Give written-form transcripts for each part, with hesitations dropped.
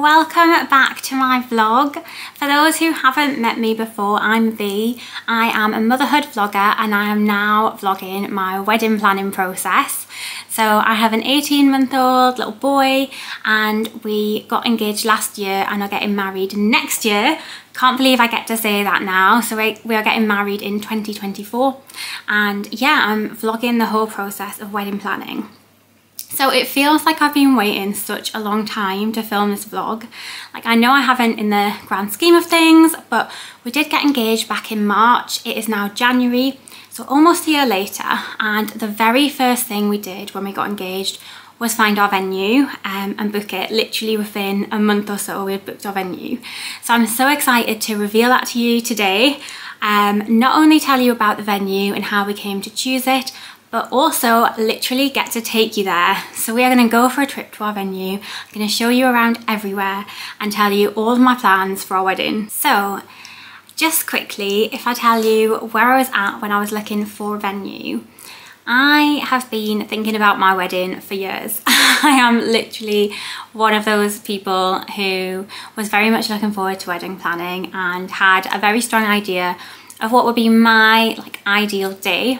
welcome back to my vlog. For those who haven't met me before, I'm V. I am a motherhood vlogger and I am now vlogging my wedding planning process. So I have an 18-month-old little boy and we got engaged last year and are getting married next year. Can't believe I get to say that now. So we are getting married in 2024 and yeah, I'm vlogging the whole process of wedding planning. So it feels like I've been waiting such a long time to film this vlog. Like, I know I haven't in the grand scheme of things, but we did get engaged back in March. It is now January, so almost a year later. And the very first thing we did when we got engaged was find our venue and book it. Literally within a month or so, we had booked our venue. So I'm so excited to reveal that to you today. Not only tell you about the venue and how we came to choose it, but also literally get to take you there. So we are going to go for a trip to our venue. I'm going to show you around everywhere and tell you all of my plans for our wedding. So just quickly, if I tell you where I was at when I was looking for a venue, I have been thinking about my wedding for years. I am literally one of those people who was very much looking forward to wedding planning and had a very strong idea of what would be my ideal day.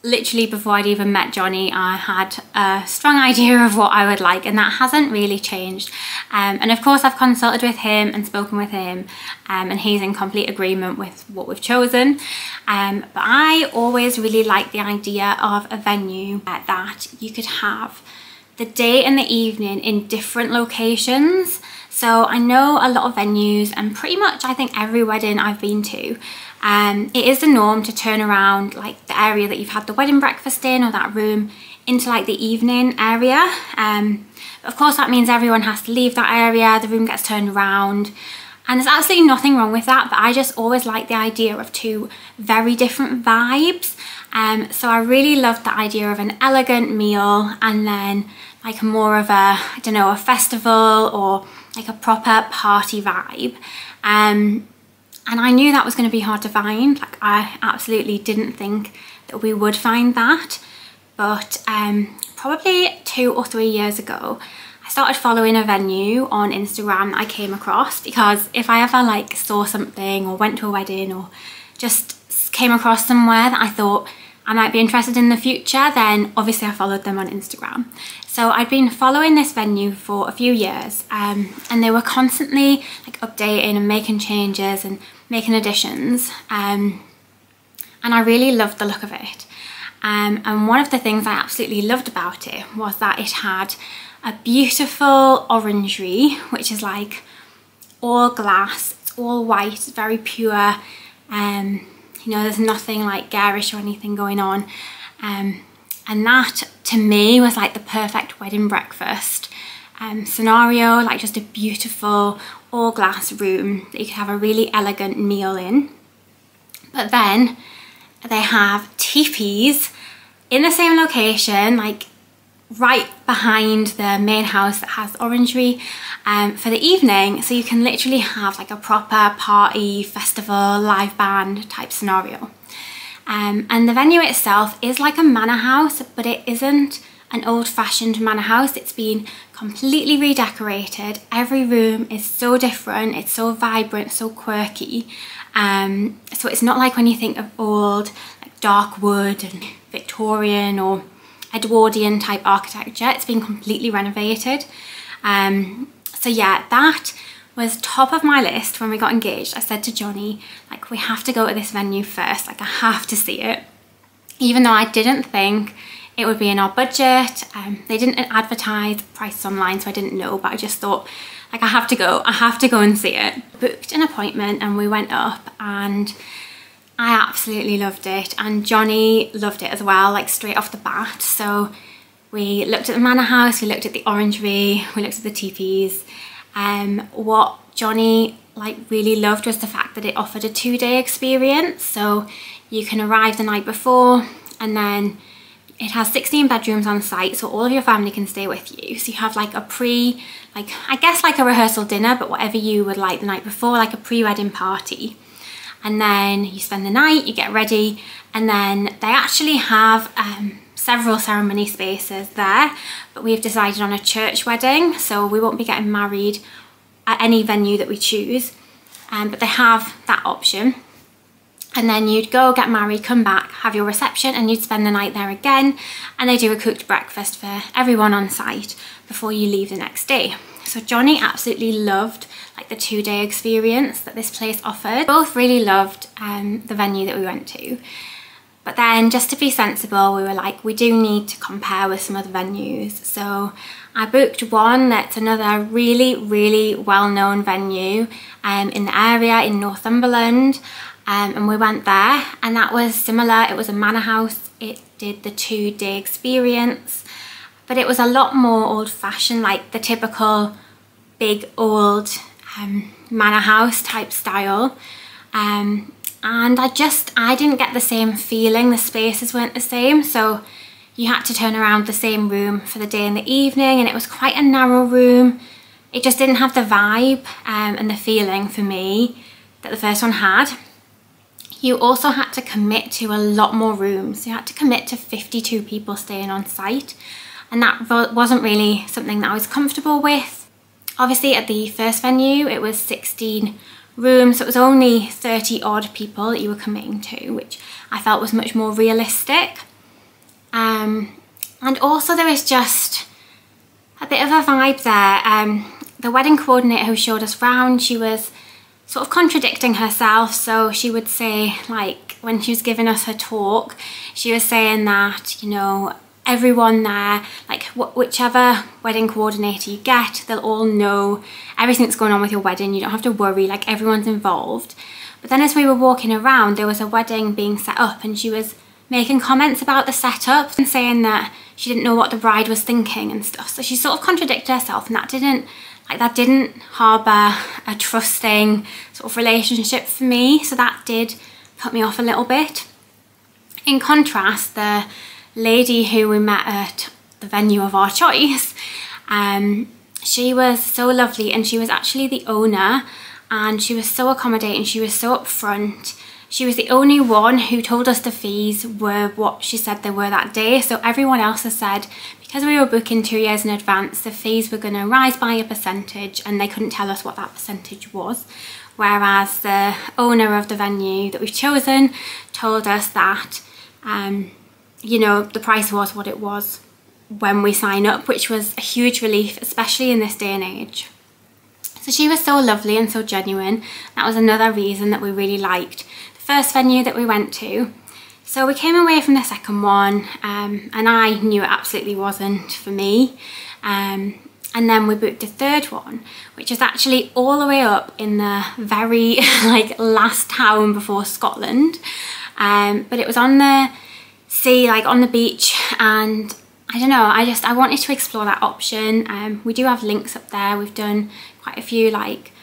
Literally before I'd even met Johnny, I had a strong idea of what I would like, and that hasn't really changed. And of course I've consulted with him and spoken with him, and he's in complete agreement with what we've chosen. But I always really liked the idea of a venue that you could have the day and the evening in different locations. So I know a lot of venues, and pretty much I think every wedding I've been to, it is the norm to turn around like the area that you've had the wedding breakfast in, or that room, into like the evening area. Of course that means everyone has to leave that area, the room gets turned around, and there's absolutely nothing wrong with that, but I just always like the idea of two very different vibes. So I really loved the idea of an elegant meal and then like more of a, I don't know, a festival or like a proper party vibe. And I knew that was going to be hard to find. Like, I absolutely didn't think that we would find that. But probably 2 or 3 years ago, I started following a venue on Instagram that I came across, because if I ever like saw something or went to a wedding or just came across somewhere that I thought I might be interested in the future, then obviously I followed them on Instagram. So I'd been following this venue for a few years, and they were constantly like updating and making changes and making additions, and I really loved the look of it. And one of the things I absolutely loved about it was that it had a beautiful orangery, which is like all glass, it's all white, it's very pure. You know, there's nothing like garish or anything going on. And that to me was like the perfect wedding breakfast scenario, like just a beautiful all glass room that you could have a really elegant meal in. But then they have teepees in the same location, like right behind the main house that has Orangery, for the evening, so you can literally have like a proper party, festival, live band type scenario. And the venue itself is like a manor house, but it isn't an old-fashioned manor house. It's been completely redecorated. Every room is so different, it's so vibrant, so quirky. So it's not like when you think of old like dark wood and Victorian or Edwardian type architecture. It's been completely renovated. So yeah, that was top of my list when we got engaged. I said to Johnny, like, we have to go to this venue first, like I have to see it. Even though I didn't think it would be in our budget. They didn't advertise prices online, so I didn't know, but I just thought, like, I have to go and see it. Booked an appointment and we went up, and I absolutely loved it, and Johnny loved it as well, like straight off the bat. So we looked at the manor house, we looked at the Orangery, we looked at the teepees. What Johnny like really loved was the fact that it offered a 2-day experience. So you can arrive the night before, and then it has 16 bedrooms on site, so all of your family can stay with you. So you have like a I guess like a rehearsal dinner, but whatever you would like the night before, like a pre-wedding party. And then you spend the night, you get ready, and then they actually have several ceremony spaces there, but we've decided on a church wedding, so we won't be getting married at any venue that we choose, but they have that option. And then you'd go get married, come back, have your reception, and you'd spend the night there again, and they do a cooked breakfast for everyone on site before you leave the next day. So Johnny absolutely loved like the 2-day experience that this place offered. Both really loved the venue that we went to. But then, just to be sensible, we were like, we do need to compare with some other venues. So I booked one that's another really, really well-known venue in the area in Northumberland. And we went there, and that was similar. It was a manor house. It did the 2-day experience, but it was a lot more old-fashioned, like the typical big old manor house type style. And I didn't get the same feeling. The spaces weren't the same, so you had to turn around the same room for the day and the evening, and it was quite a narrow room. It just didn't have the vibe and the feeling for me that the first one had. You also had to commit to a lot more rooms. You had to commit to 52 people staying on site, and that wasn't really something that I was comfortable with. Obviously at the first venue it was 16 rooms, so it was only 30 odd people that you were committing to, which I felt was much more realistic. And also there was just a bit of a vibe there. The wedding coordinator who showed us round, she was sort of contradicting herself. So she would say, like, when she was giving us her talk, she was saying that, you know, everyone there, like whichever wedding coordinator you get, they'll all know everything that's going on with your wedding. You don't have to worry, like everyone's involved. But then as we were walking around, there was a wedding being set up, and she was making comments about the setup and saying that she didn't know what the bride was thinking and stuff. So she sort of contradicted herself, and that didn't harbour a trusting sort of relationship for me. So that did put me off a little bit. In contrast, the lady who we met at the venue of our choice, she was so lovely, and she was actually the owner, and she was so accommodating, she was so upfront. She was the only one who told us the fees were what she said they were that day. So everyone else has said, because we were booking 2 years in advance, the fees were going to rise by a percentage, and they couldn't tell us what that percentage was. Whereas the owner of the venue that we've chosen told us that, you know, the price was what it was when we sign up, which was a huge relief, especially in this day and age. So she was so lovely and so genuine. That was another reason that we really liked the first venue that we went to. So we came away from the second one, and I knew it absolutely wasn't for me. And then we booked a third one, which is actually all the way up in the very like last town before Scotland. But it was on the sea, like on the beach, and I don't know, I wanted to explore that option. We do have links up there. We've done quite a few like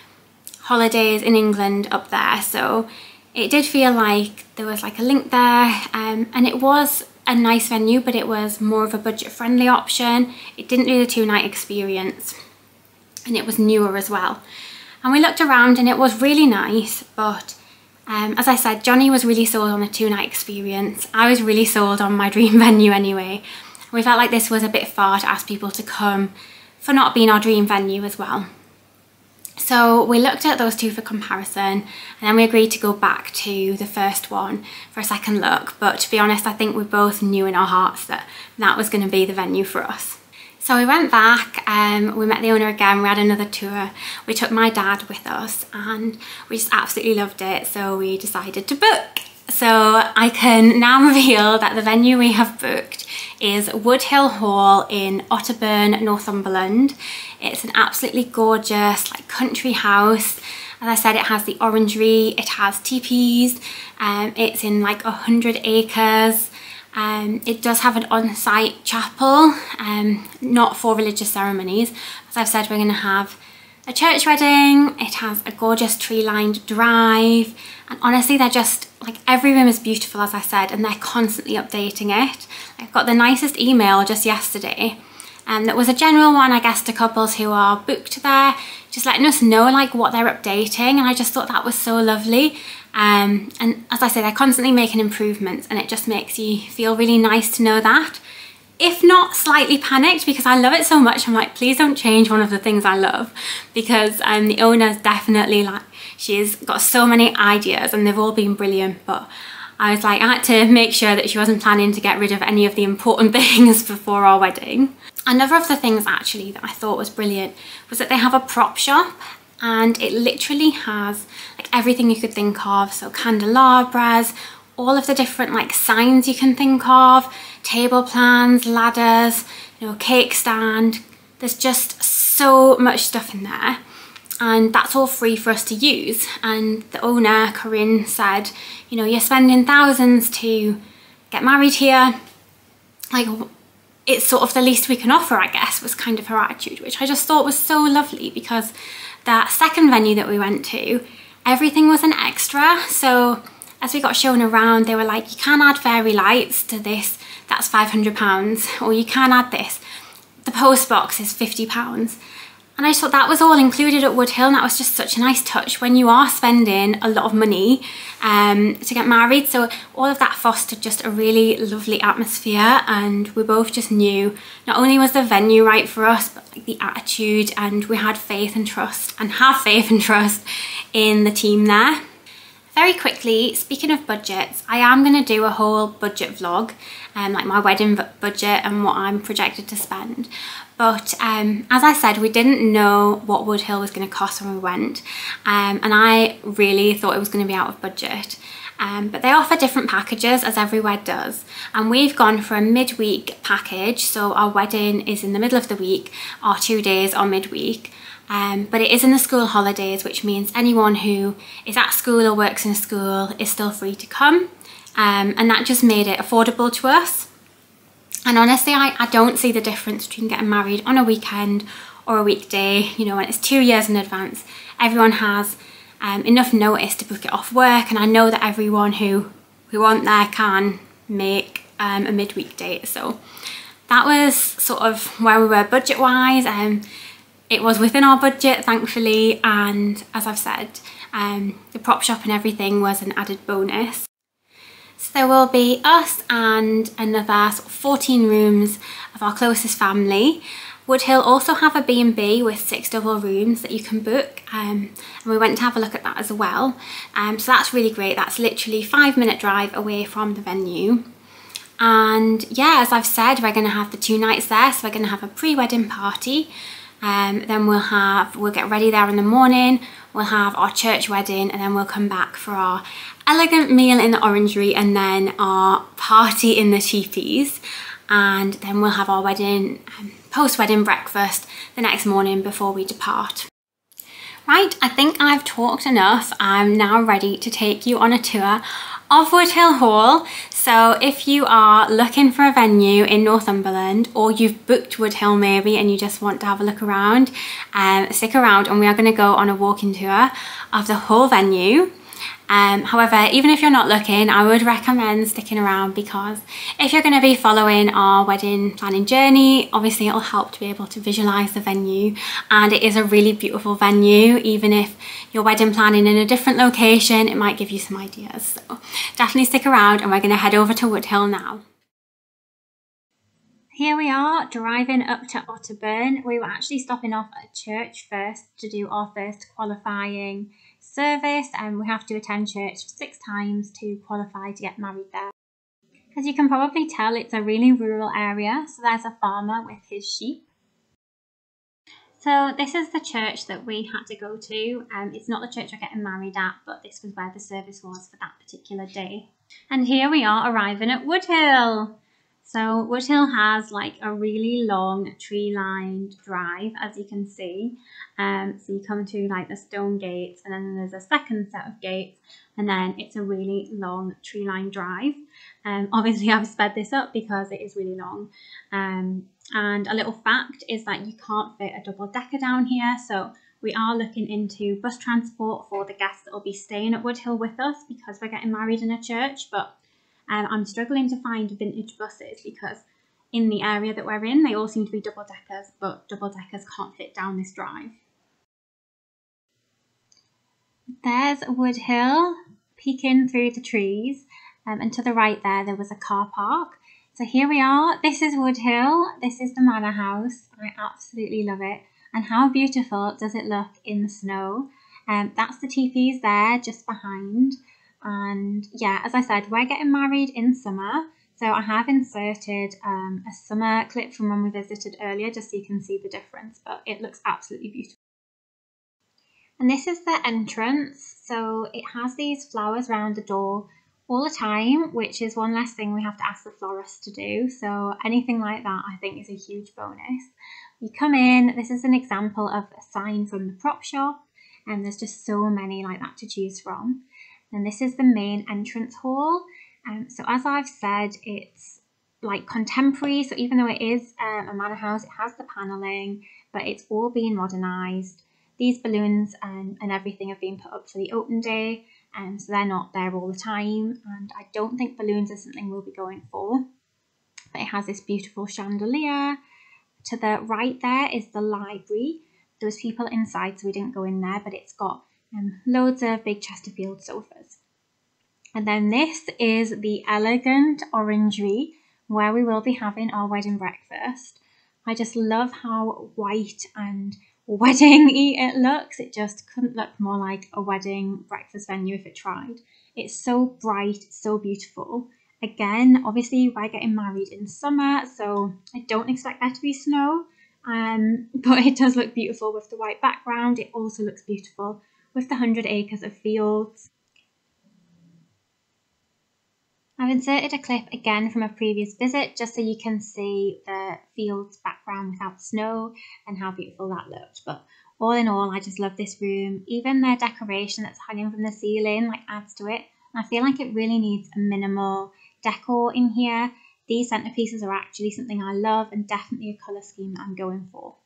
holidays in England up there, so it did feel like there was like a link there, and it was a nice venue, but it was more of a budget-friendly option. It didn't do the 2-night experience, and it was newer as well. And we looked around, and it was really nice, but as I said, Johnny was really sold on the 2-night experience. I was really sold on my dream venue anyway. We felt like this was a bit far to ask people to come for not being our dream venue as well. So we looked at those two for comparison, and then we agreed to go back to the first one for a second look. But to be honest, I think we both knew in our hearts that that was going to be the venue for us. So we went back, we met the owner again, we had another tour. We took my dad with us, and we just absolutely loved it, so we decided to book. So I can now reveal that the venue we have booked is Woodhill Hall in Otterburn, Northumberland. It's an absolutely gorgeous like country house. As I said, it has the Orangery, it has teepees, it's in like 100 acres. It does have an on-site chapel, not for religious ceremonies. As I've said, we're going to have a church wedding. It has a gorgeous tree-lined drive, and honestly they're just like, every room is beautiful, as I said, and they're constantly updating it. I got the nicest email just yesterday, and that was a general one, I guess, to couples who are booked there, just letting us know like what they're updating, and I just thought that was so lovely. And as I say, they're constantly making improvements, and it just makes you feel really nice to know that. if not slightly panicked, because I love it so much. I'm like, please don't change one of the things I love, because the owner's definitely like, she's got so many ideas and they've all been brilliant, but I was like, I had to make sure that she wasn't planning to get rid of any of the important things before our wedding. Another of the things actually that I thought was brilliant was that they have a prop shop, and it literally has like everything you could think of. So candelabras, all of the different like signs you can think of, table plans, ladders, you know, cake stand. There's just so much stuff in there, and that's all free for us to use. And the owner, Corinne, said, you know, you're spending thousands to get married here, like it's sort of the least we can offer, I guess, was kind of her attitude, which I just thought was so lovely, because that second venue that we went to, everything was an extra. So as we got shown around, they were like, you can add fairy lights to this, that's £500, or you can add this, the post box is £50. And I just thought that was all included at Woodhill, and that was just such a nice touch when you are spending a lot of money to get married. So all of that fostered just a really lovely atmosphere, and we both just knew not only was the venue right for us, but like the attitude, and we had faith and trust, and have faith and trust in the team there. Very quickly, speaking of budgets, I am going to do a whole budget vlog, like my wedding budget and what I'm projected to spend. But as I said, we didn't know what Woodhill was going to cost when we went, and I really thought it was going to be out of budget. But they offer different packages, as every wed does, and we've gone for a midweek package. So our wedding is in the middle of the week, our 2 days are midweek. But it is in the school holidays, which means anyone who is at school or works in a school is still free to come, and that just made it affordable to us. And honestly, I don't see the difference between getting married on a weekend or a weekday. You know, when it's 2 years in advance, everyone has enough notice to book it off work, and I know that everyone who aren't there can make a midweek date. So that was sort of where we were budget wise. It was within our budget, thankfully, and as I've said, the prop shop and everything was an added bonus. So there will be us and another sort of 14 rooms of our closest family. Woodhill also have a B&B with 6 double rooms that you can book, and we went to have a look at that as well. So that's really great. That's literally a 5-minute drive away from the venue. And yeah, as I've said, we're going to have the 2 nights there. So we're going to have a pre-wedding party. Then we'll get ready there in the morning, we'll have our church wedding, and then we'll come back for our elegant meal in the Orangery, and then our party in the Teepees, and then we'll have our wedding, post-wedding breakfast the next morning before we depart. Right, I think I've talked enough. I'm now ready to take you on a tour of Woodhill Hall. So if you are looking for a venue in Northumberland, or you've booked Woodhill maybe and you just want to have a look around, stick around, and we are going to go on a walking tour of the whole venue. However, even if you're not looking, I would recommend sticking around, because if you're going to be following our wedding planning journey, obviously it'll help to be able to visualize the venue, and it is a really beautiful venue. Even if you're wedding planning in a different location, it might give you some ideas. So definitely stick around, and we're going to head over to Woodhill now. Here we are, driving up to Otterburn. We were actually stopping off at church first to do our first qualifying service, and we have to attend church 6 times to qualify to get married there. As you can probably tell, it's a really rural area, so there's a farmer with his sheep. So this is the church that we had to go to. It's not the church we're getting married at, but this was where the service was for that particular day. And here we are arriving at Woodhill. So Woodhill has like a really long tree-lined drive, as you can see. So you come to like the stone gates, and then there's a second set of gates, and then it's a really long tree-lined drive. Obviously I've sped this up because it is really long. And a little fact is that you can't fit a double-decker down here, so we are looking into bus transport for the guests that will be staying at Woodhill with us, because we're getting married in a church. But I'm struggling to find vintage buses, because in the area that we're in, they all seem to be double-deckers, but double-deckers can't fit down this drive. There's Woodhill peeking through the trees, and to the right there was a car park. So here we are, this is Woodhill, this is the manor house. I absolutely love it. And how beautiful does it look in the snow? That's the teepees there just behind. And yeah, as I said, we're getting married in summer. So I have inserted a summer clip from when we visited earlier, just so you can see the difference, but it looks absolutely beautiful. And this is the entrance. So it has these flowers around the door all the time, which is one less thing we have to ask the florist to do. So anything like that I think is a huge bonus. You come in, this is an example of a sign from the prop shop, and there's just so many like that to choose from. And this is the main entrance hall. So as I've said, it's like contemporary, so even though it is a manor house, it has the panelling, but it's all being modernised. These balloons and everything have been put up for the open day, so they're not there all the time, and I don't think balloons is something we'll be going for. But it has this beautiful chandelier. To the right there is the library. There was people inside, so we didn't go in there, but it's got loads of big Chesterfield sofas. And then this is the elegant Orangery, where we will be having our wedding breakfast. I just love how white and wedding-y it looks. It just couldn't look more like a wedding breakfast venue if it tried. It's so bright, so beautiful. Again, obviously we're getting married in summer, so I don't expect there to be snow, but it does look beautiful with the white background. It also looks beautiful with the 100 acres of fields. I've inserted a clip again from a previous visit just so you can see the fields background without snow and how beautiful that looked. But all in all, I just love this room. Even the decoration that's hanging from the ceiling like adds to it. And I feel like it really needs a minimal decor in here. These centerpieces are actually something I love and definitely a colour scheme that I'm going for.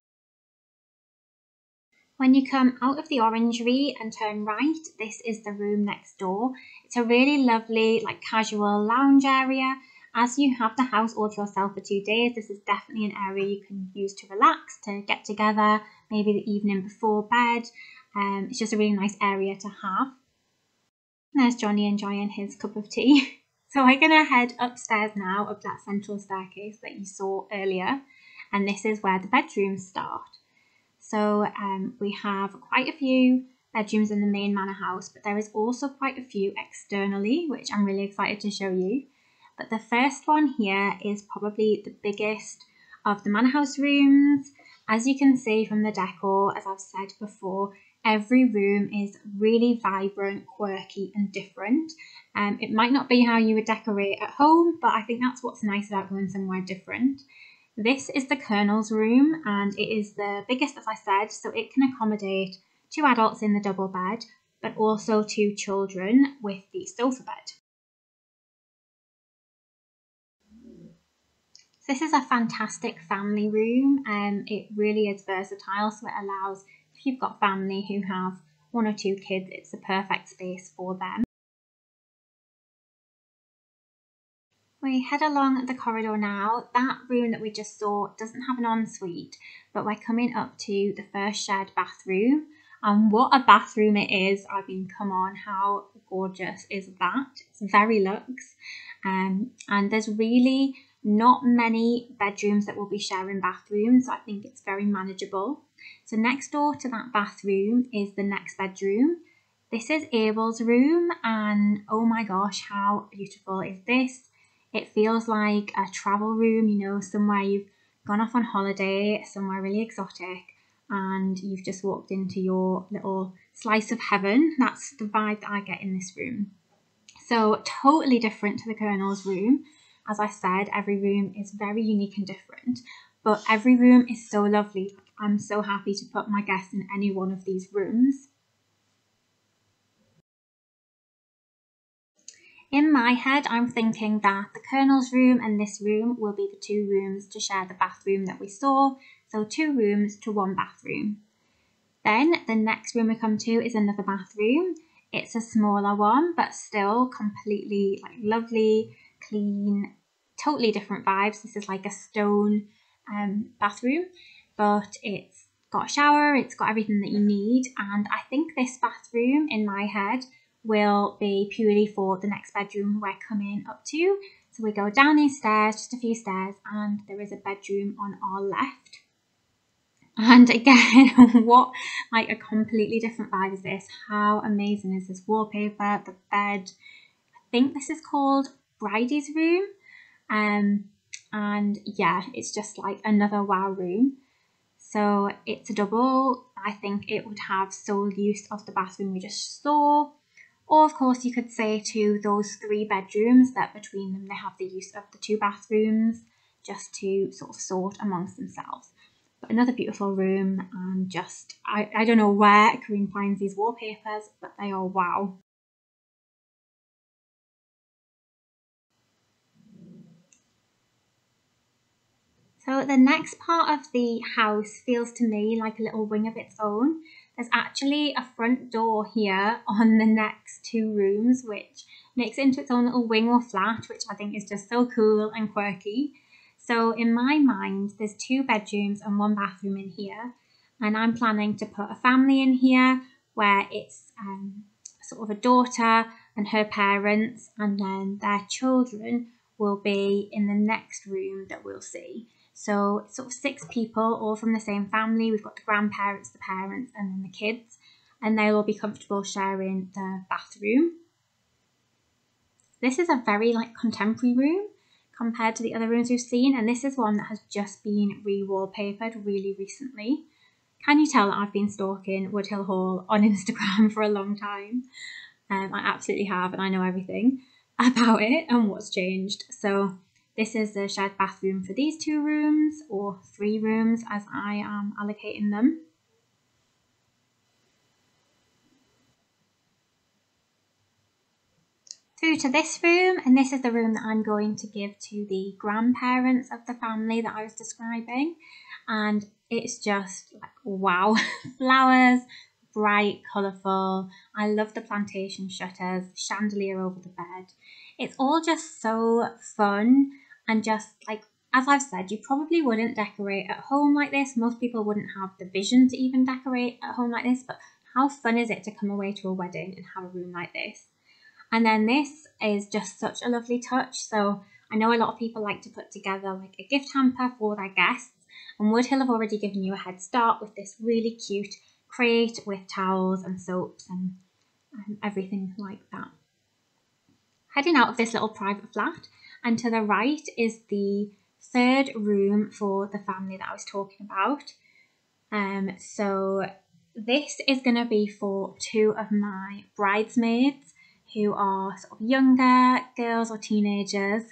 When you come out of the Orangery and turn right, this is the room next door. It's a really lovely, like casual lounge area. As you have the house all to yourself for 2 days, this is definitely an area you can use to relax, to get together, maybe the evening before bed. It's just a really nice area to have. And there's Johnny enjoying his cup of tea. So we're going to head upstairs now up that central staircase that you saw earlier. And this is where the bedrooms start. So we have quite a few bedrooms in the main manor house, but there is also quite a few externally, which I'm really excited to show you. But the first one here is probably the biggest of the manor house rooms. As you can see from the decor, as I've said before, every room is really vibrant, quirky and different. It might not be how you would decorate at home, but I think that's what's nice about going somewhere different. This is the Colonel's room, and it is the biggest, as I said, so it can accommodate 2 adults in the double bed, but also 2 children with the sofa bed. This is a fantastic family room, and it really is versatile, so it allows, if you've got family who have 1 or 2 kids, it's the perfect space for them. We head along the corridor now. That room that we just saw doesn't have an ensuite, but we're coming up to the first shared bathroom. And what a bathroom it is. I mean, come on, how gorgeous is that? It's very luxe. And there's really not many bedrooms that will be sharing bathrooms, so I think it's very manageable. So next door to that bathroom is the next bedroom. This is Abel's room, and oh my gosh, how beautiful is this? It feels like a travel room, you know, somewhere you've gone off on holiday, somewhere really exotic, and you've just walked into your little slice of heaven. That's the vibe that I get in this room. So totally different to the Colonel's room. As I said, every room is very unique and different, but every room is so lovely. I'm so happy to put my guests in any one of these rooms. In my head, I'm thinking that the Colonel's room and this room will be the 2 rooms to share the bathroom that we saw. So 2 rooms to 1 bathroom. Then the next room we come to is another bathroom. It's a smaller one, but still completely like lovely, clean, totally different vibes. This is like a stone bathroom, but it's got a shower, it's got everything that you need. And I think this bathroom in my head will be purely for the next bedroom we're coming up to. So we go down these stairs, just a few stairs, and there is a bedroom on our left. And again, what like a completely different vibe is this? How amazing is this wallpaper, the bed? I think this is called Bridie's room. And yeah, it's just like another wow room. So it's a double. I think it would have sole use of the bathroom we just saw. Or of course you could say to those 3 bedrooms that between them they have the use of the 2 bathrooms just to sort of sort amongst themselves. But another beautiful room, and just, I don't know where Corinne finds these wallpapers, but they are wow. So the next part of the house feels to me like a little wing of its own. There's actually a front door here on the next 2 rooms, which makes it into its own little wing or flat, which I think is just so cool and quirky. So in my mind, there's 2 bedrooms and 1 bathroom in here. And I'm planning to put a family in here where it's sort of a daughter and her parents, and then their children will be in the next room that we'll see. So it's sort of 6 people, all from the same family. We've got the grandparents, the parents, and then the kids, and they'll all be comfortable sharing the bathroom. This is a very like contemporary room compared to the other rooms we've seen, and this is one that has just been re-wallpapered really recently. Can you tell that I've been stalking Woodhill Hall on Instagram for a long time? I absolutely have, and I know everything about it and what's changed. So this is the shared bathroom for these 2 rooms, or 3 rooms as I am allocating them. Through to this room, and this is the room that I'm going to give to the grandparents of the family that I was describing. And it's just like, wow, flowers, bright, colourful. I love the plantation shutters, chandelier over the bed. It's all just so fun, and just like, as I've said, you probably wouldn't decorate at home like this. Most people wouldn't have the vision to even decorate at home like this, but how fun is it to come away to a wedding and have a room like this? And then this is just such a lovely touch. So I know a lot of people like to put together like a gift hamper for their guests, and Woodhill have already given you a head start with this really cute crate with towels and soaps and everything like that. Heading out of this little private flat, and to the right is the 3rd room for the family that I was talking about. So this is going to be for 2 of my bridesmaids who are sort of younger girls or teenagers,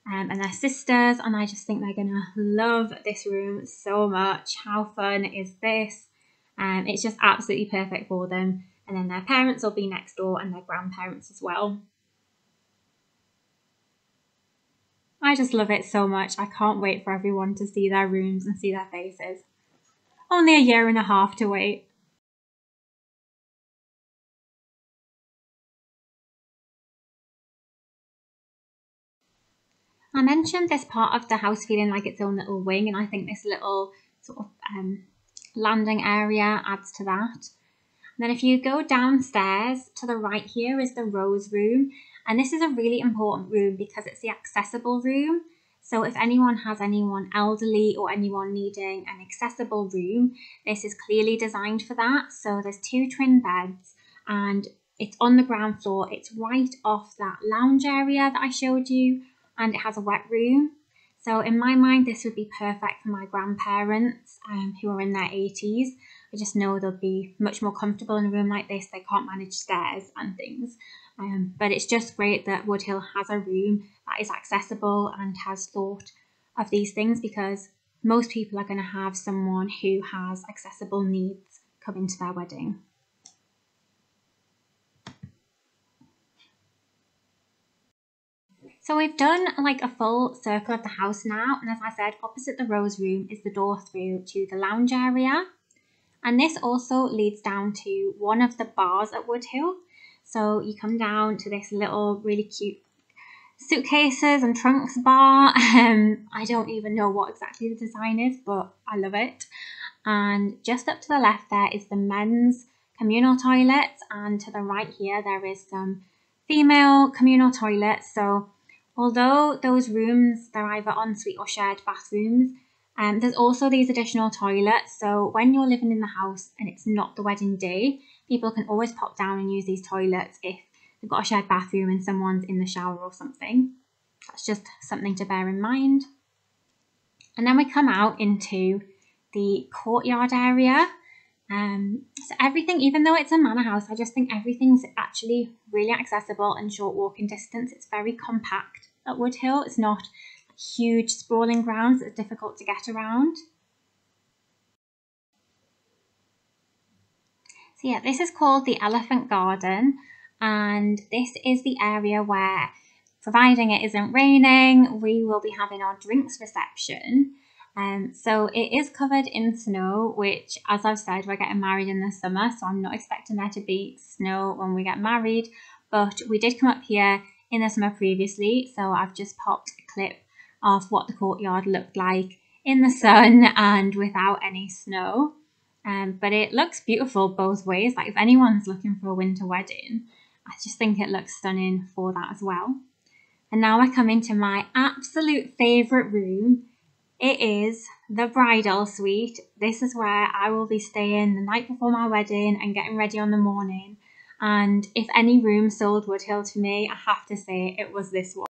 and their sisters, and I just think they're going to love this room so much. How fun is this? It's just absolutely perfect for them, and then their parents will be next door, and their grandparents as well. I just love it so much. I can't wait for everyone to see their rooms and see their faces. Only a year and a half to wait. I mentioned this part of the house feeling like its own little wing, and I think this little sort of landing area adds to that. And then if you go downstairs, to the right here is the rose room, and this is a really important room because it's the accessible room. So if anyone has anyone elderly or anyone needing an accessible room, this is clearly designed for that. So there's 2 twin beds, and it's on the ground floor. It's right off that lounge area that I showed you, and it has a wet room. So in my mind, this would be perfect for my grandparents who are in their 80s. I just know they'll be much more comfortable in a room like this. They can't manage stairs and things. But it's just great that Woodhill has a room that is accessible and has thought of these things, because most people are going to have someone who has accessible needs coming to their wedding. So we've done like a full circle of the house now, and as I said, opposite the rose room is the door through to the lounge area. And this also leads down to one of the bars at Woodhill. So you come down to this little really cute suitcases and trunks bar. I don't even know what exactly the design is, but I love it. And just up to the left there is the men's communal toilets, and to the right here there is some female communal toilets. So Although those rooms, they're either ensuite or shared bathrooms, there's also these additional toilets. So when you're living in the house and it's not the wedding day, people can always pop down and use these toilets if they've got a shared bathroom and someone's in the shower or something. That's just something to bear in mind. And then we come out into the courtyard area. So everything, even though it's a manor house, I just think everything's actually really accessible and short walking distance. It's very compact at Woodhill. It's not huge sprawling grounds that's difficult to get around. So yeah, this is called the Elephant Garden, and this is the area where, providing it isn't raining, we will be having our drinks reception. So it is covered in snow, which, as I've said, we're getting married in the summer, so I'm not expecting there to be snow when we get married, but we did come up here in the summer previously, so I've just popped a clip of what the courtyard looked like in the sun and without any snow. But it looks beautiful both ways. Like, if anyone's looking for a winter wedding, I just think it looks stunning for that as well. And now I come into my absolute favourite room. It is the bridal suite. This is where I will be staying the night before my wedding and getting ready on the morning. And if any room sold Woodhill to me, I have to say it was this one.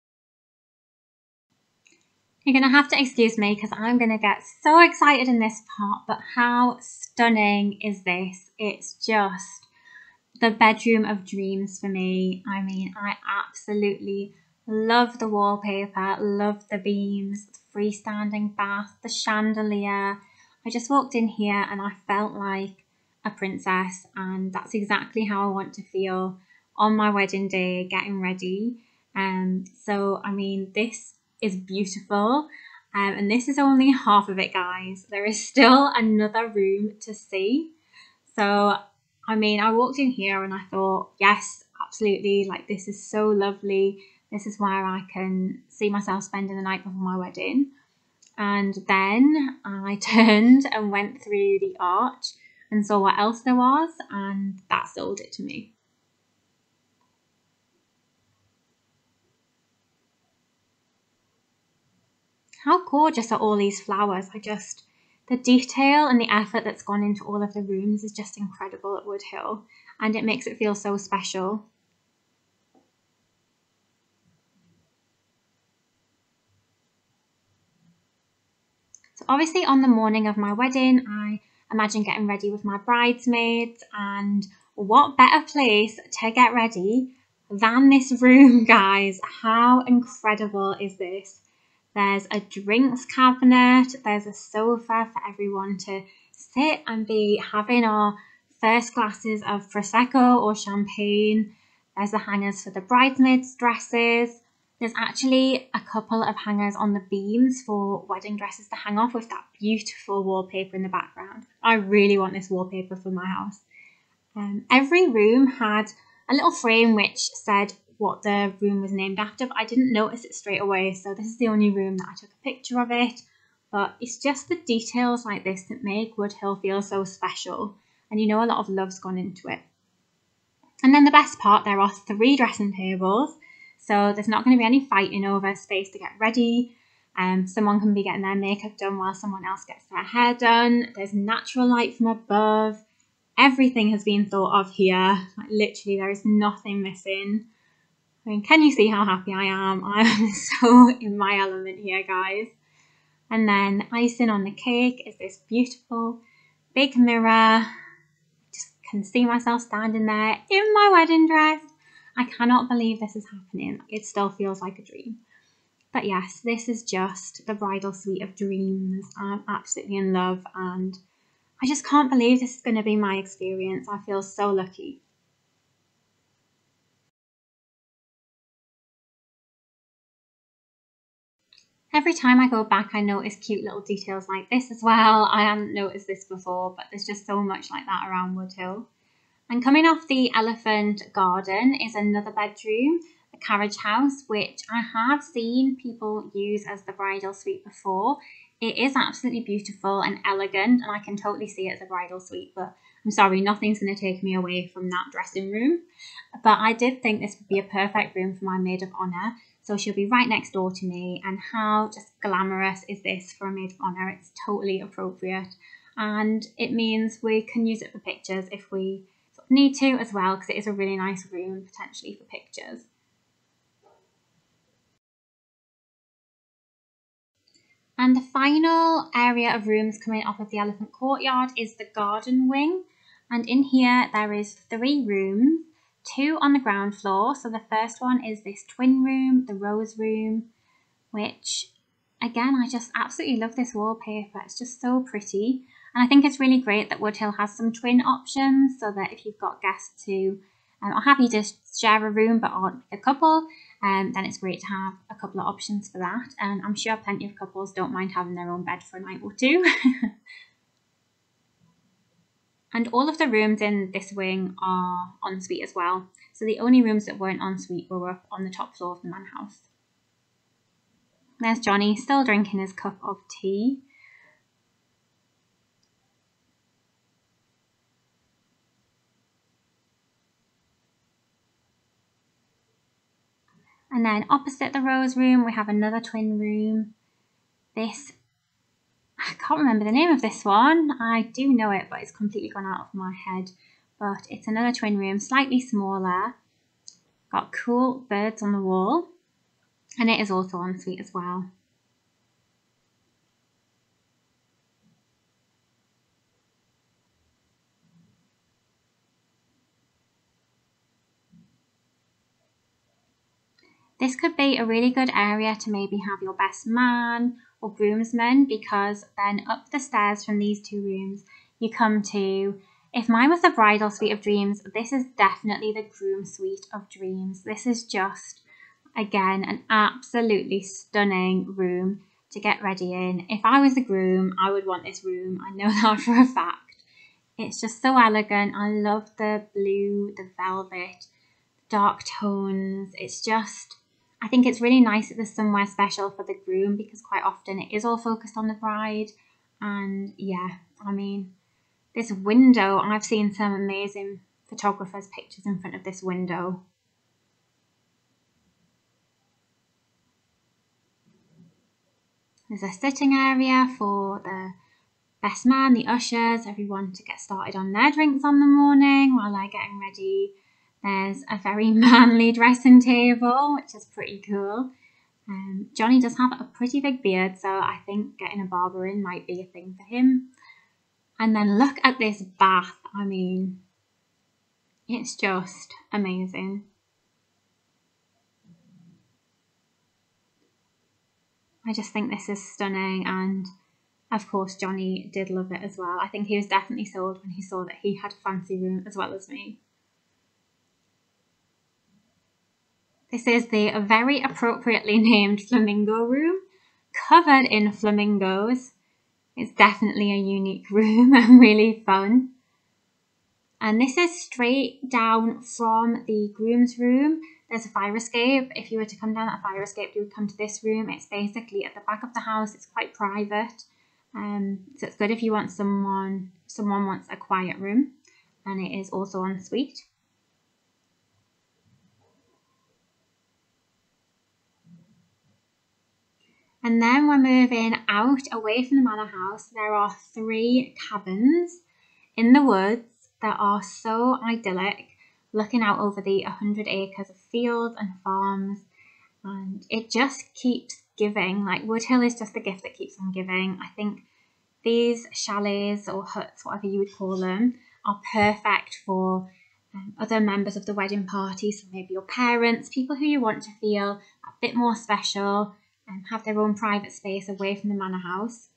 You're going to have to excuse me because I'm going to get so excited in this part, but how stunning is this? It's just the bedroom of dreams for me. I mean, I absolutely love the wallpaper, love the beams, the freestanding bath, the chandelier. I just walked in here and I felt like a princess, and that's exactly how I want to feel on my wedding day, getting ready. So I mean, this is beautiful, and this is only half of it, guys. There is still another room to see. So I mean, I walked in here and I thought, yes, absolutely, like, this is so lovely. This is where I can see myself spending the night before my wedding. And then I turned and went through the arch and saw what else there was, and that sold it to me. How gorgeous are all these flowers? The detail and the effort that's gone into all of the rooms is just incredible at Woodhill, and it makes it feel so special. So obviously on the morning of my wedding, I imagine getting ready with my bridesmaids, and what better place to get ready than this room, guys? How incredible is this? There's a drinks cabinet, there's a sofa for everyone to sit and be having our first glasses of Prosecco or champagne. There's the hangers for the bridesmaids' dresses. There's actually a couple of hangers on the beams for wedding dresses to hang off with that beautiful wallpaper in the background. I really want this wallpaper for my house. Every room had a little frame which said what the room was named after, but I didn't notice it straight away, so this is the only room that I took a picture of it. But it's just the details like this that make Woodhill feel so special, and you know, a lot of love's gone into it. And then the best part, there are 3 dressing tables, so there's not going to be any fighting over space to get ready. Someone can be getting their makeup done while someone else gets their hair done. There's natural light from above. Everything has been thought of here. Like, literally, there is nothing missing. I mean, can you see how happy I am? I am so in my element here, guys. And then icing on the cake is this beautiful big mirror. Just can see myself standing there in my wedding dress. I cannot believe this is happening. It still feels like a dream. But yes, this is just the bridal suite of dreams. I'm absolutely in love, and I just can't believe this is going to be my experience. I feel so lucky. Every time I go back, I notice cute little details like this as well. I hadn't noticed this before, but there's just so much like that around Woodhill. And coming off the Elephant Garden is another bedroom, the carriage house, which I have seen people use as the bridal suite before. It is absolutely beautiful and elegant, and I can totally see it as a bridal suite, but I'm sorry, nothing's going to take me away from that dressing room. But I did think this would be a perfect room for my maid of honour. so she'll be right next door to me. And how just glamorous is this for a maid of honour? It's totally appropriate, and it means we can use it for pictures if we sort of need to as well, because it is a really nice room potentially for pictures. And the final area of rooms coming off of the elephant courtyard is the garden wing. And in here there is 3 rooms, 2 on the ground floor. So the first one is this twin room, the rose room, which again, I just absolutely love this wallpaper. It's just so pretty. And I think it's really great that Woodhill has some twin options, so that if you've got guests who are happy to share a room but aren't a couple, then it's great to have a couple of options for that. And I'm sure plenty of couples don't mind having their own bed for a night or two. And all of the rooms in this wing are ensuite as well. So the only rooms that weren't ensuite were up on the top floor of the manor house. There's Johnny still drinking his cup of tea. And then opposite the rose room, we have another twin room. This, I can't remember the name of this one. I do know it, but it's completely gone out of my head. But it's another twin room, slightly smaller. Got cool birds on the wall. And it is also ensuite as well. This could be a really good area to maybe have your best man or groomsmen, because then up the stairs from these 2 rooms you come to, if mine was the bridal suite of dreams, this is definitely the groom suite of dreams. This is just, again, an absolutely stunning room to get ready in. If I was the groom, I would want this room. I know that for a fact. It's just so elegant. I love the blue, the velvet, dark tones. It's just, I think it's really nice that there's somewhere special for the groom, because quite often it is all focused on the bride. And yeah, I mean, this window, I've seen some amazing photographers' pictures in front of this window. There's a sitting area for the best man, the ushers, everyone to get started on their drinks on the morning while they're getting ready. There's a very manly dressing table, which is pretty cool. Johnny does have a pretty big beard, so I think getting a barber in might be a thing for him. And then look at this bath. I mean, it's just amazing. I just think this is stunning, and of course Johnny did love it as well. I think he was definitely sold when he saw that he had a fancy room as well as me. This is the very appropriately named flamingo room, covered in flamingos. It's definitely a unique room and really fun. And this is straight down from the groom's room. There's a fire escape. If you were to come down that fire escape, you would come to this room. It's basically at the back of the house. It's quite private. So it's good if you want someone wants a quiet room. And it is also ensuite. And then we're moving out away from the manor house. There are 3 cabins in the woods that are so idyllic, looking out over the 100 acres of fields and farms. And it just keeps giving. Like, Woodhill is just the gift that keeps on giving. I think these chalets or huts, whatever you would call them, are perfect for other members of the wedding party. So maybe your parents, people who you want to feel a bit more special, and have their own private space away from the manor house.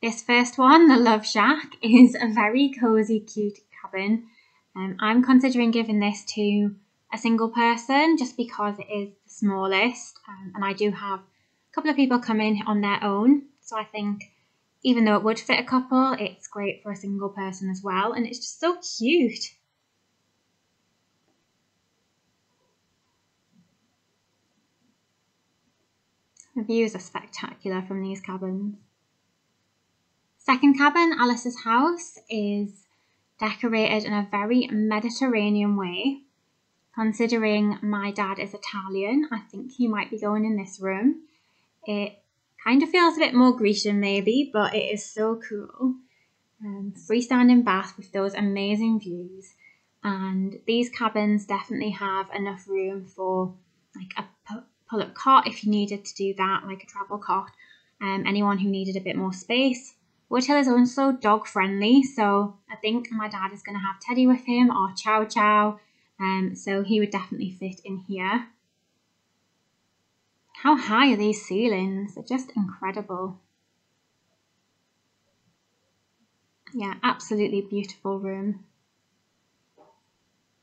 This first one, the Love Shack, is a very cosy, cute cabin. I'm considering giving this to a single person just because it is the smallest, and I do have a couple of people coming on their own. So I think even though it would fit a couple, it's great for a single person as well, and it's just so cute. The views are spectacular from these cabins. Second cabin, Alice's house, is decorated in a very Mediterranean way. Considering my dad is Italian, I think he might be going in this room. It kind of feels a bit more Grecian maybe, but it is so cool. Freestanding bath with those amazing views, and these cabins definitely have enough room for like a pull-up cot if you needed to do that, like a travel cot. Anyone who needed a bit more space. Woodhill is also dog friendly, so I think my dad is going to have Teddy with him, or Chow Chow, so he would definitely fit in here. How high are these ceilings? They're just incredible. Yeah, absolutely beautiful room.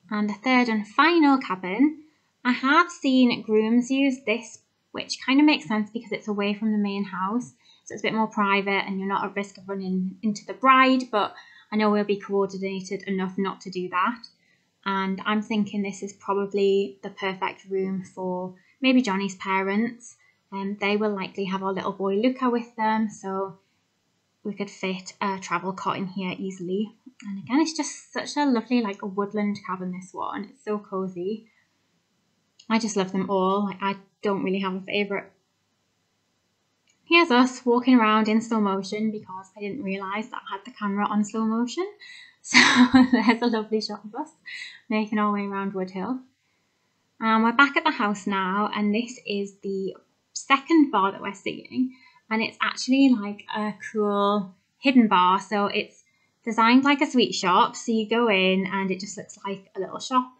And the third and final cabin, I have seen grooms use this, which kind of makes sense because it's away from the main house, so it's a bit more private and you're not at risk of running into the bride, but I know we'll be coordinated enough not to do that. And I'm thinking this is probably the perfect room for maybe Johnny's parents, and they will likely have our little boy Luca with them, so we could fit a travel cot in here easily. And again, it's just such a lovely, like a woodland cabin, this one. It's so cozy. I just love them all. Like, I don't really have a favourite. Here's us walking around in slow motion because I didn't realise that I had the camera on slow motion. So there's a lovely shot of us making our way around Woodhill. We're back at the house now, and this is the second bar that we're seeing, and it's actually like a cool hidden bar. So it's designed like a sweet shop, so you go in and it just looks like a little shop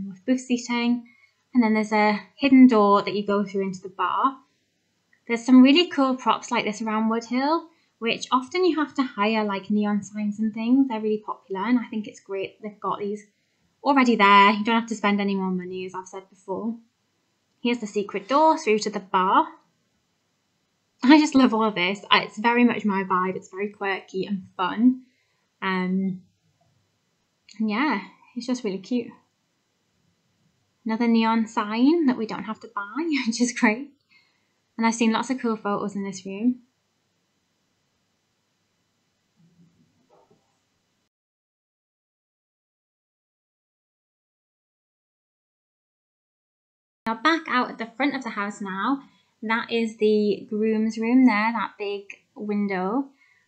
with booth seating, and then there's a hidden door that you go through into the bar. There's some really cool props like this around Woodhill, which often you have to hire, like neon signs and things. They're really popular, and I think it's great they've got these already there. You don't have to spend any more money, as I've said before. Here's the secret door through to the bar. I just love all of this. It's very much my vibe. It's very quirky and fun. And yeah, it's just really cute. Another neon sign that we don't have to buy, which is great. And I've seen lots of cool photos in this room. Now back out at the front of the house now. That is the groom's room there, that big window,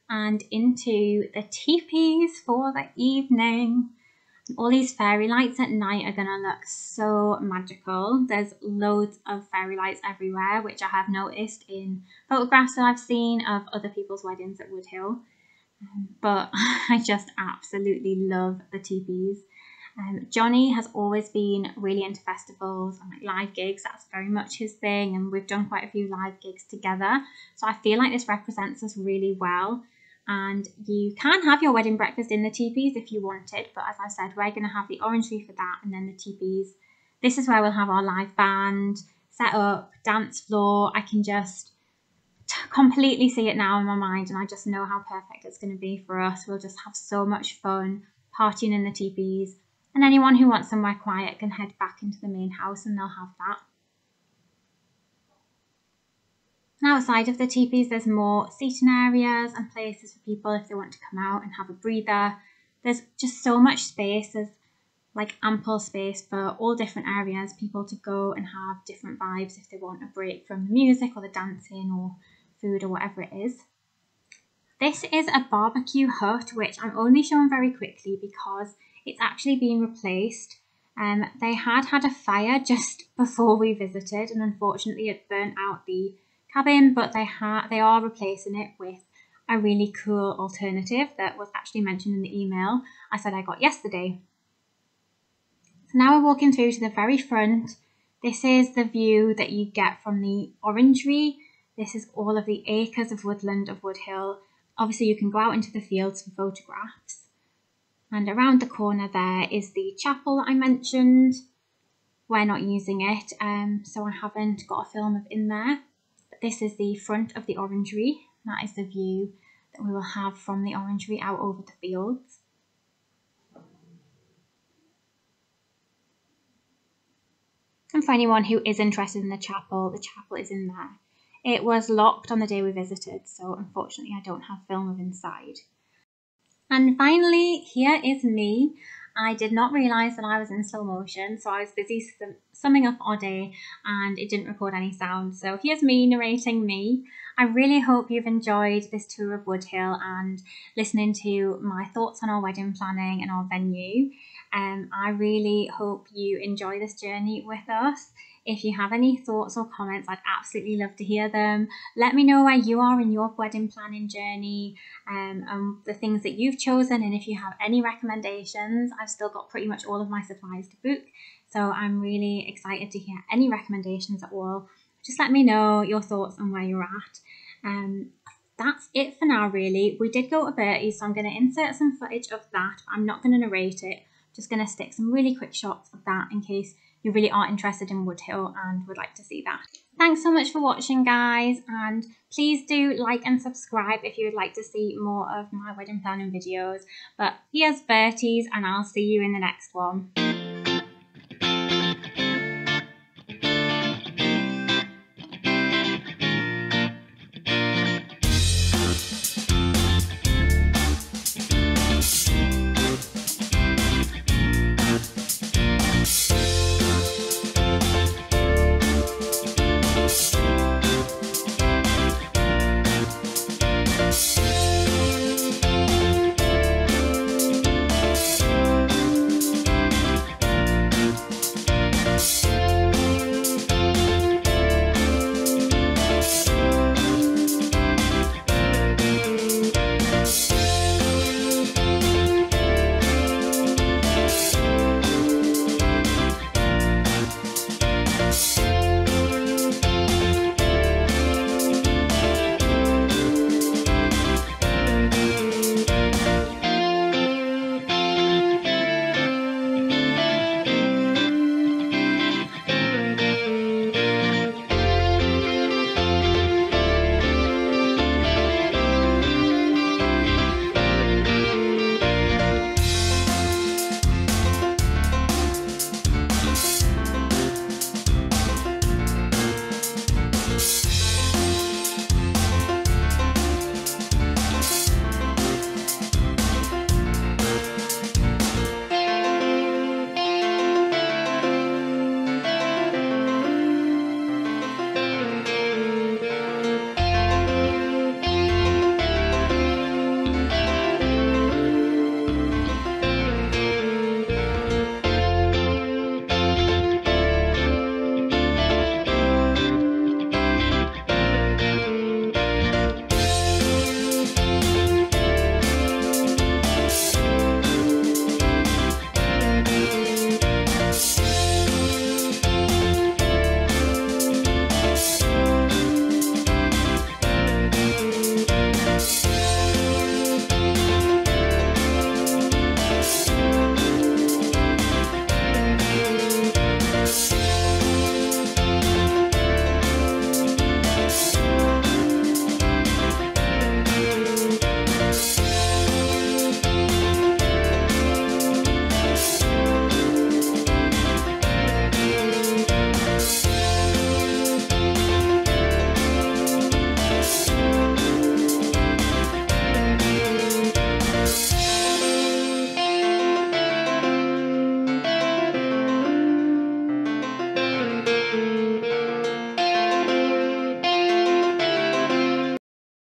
and into the teepees for the evening. All these fairy lights at night are going to look so magical. There's loads of fairy lights everywhere, which I have noticed in photographs that I've seen of other people's weddings at Woodhill. But I just absolutely love the teepees. Johnny has always been really into festivals and like live gigs. That's very much his thing, and we've done quite a few live gigs together. So I feel like this represents us really well. And you can have your wedding breakfast in the teepees if you wanted, but as I said, we're going to have the Orangery for that, and then the teepees. This is where we'll have our live band set up, dance floor. I can just completely see it now in my mind, and I just know how perfect it's going to be for us. We'll just have so much fun partying in the teepees, and anyone who wants somewhere quiet can head back into the main house and they'll have that. Outside of the teepees, there's more seating areas and places for people if they want to come out and have a breather. There's just so much space. There's like ample space for all different areas, people to go and have different vibes if they want a break from the music or the dancing or food or whatever it is. This is a barbecue hut, which I'm only showing very quickly because it's actually been replaced. They had a fire just before we visited, and unfortunately it burnt out the cabin, but they are replacing it with a really cool alternative that was actually mentioned in the email I said I got yesterday. So now we're walking through to the very front. This is the view that you get from the Orangery. This is all of the acres of woodland of Woodhill. Obviously you can go out into the fields for photographs. And around the corner there is the chapel that I mentioned. We're not using it, so I haven't got a film of in there. But this is the front of the Orangery. That is the view that we will have from the Orangery out over the fields. And for anyone who is interested in the chapel is in there. It was locked on the day we visited, so unfortunately I don't have film of inside. And finally, here is me. I did not realise that I was in slow motion, so I was busy summing up our day and it didn't record any sound. So here's me narrating me. I really hope you've enjoyed this tour of Woodhill and listening to my thoughts on our wedding planning and our venue. I really hope you enjoy this journey with us. If you have any thoughts or comments, I'd absolutely love to hear them. Let me know where you are in your wedding planning journey and the things that you've chosen. And if you have any recommendations, I've still got pretty much all of my supplies to book. So I'm really excited to hear any recommendations at all. Just let me know your thoughts on where you're at. That's it for now, really. We did go to Bertie, so I'm going to insert some footage of that. But I'm not going to narrate it. Just going to stick some really quick shots of that in case you really are interested in Woodhill and would like to see that. Thanks so much for watching, guys, and please do like and subscribe if you would like to see more of my wedding planning videos. But here's Bertie's, and I'll see you in the next one.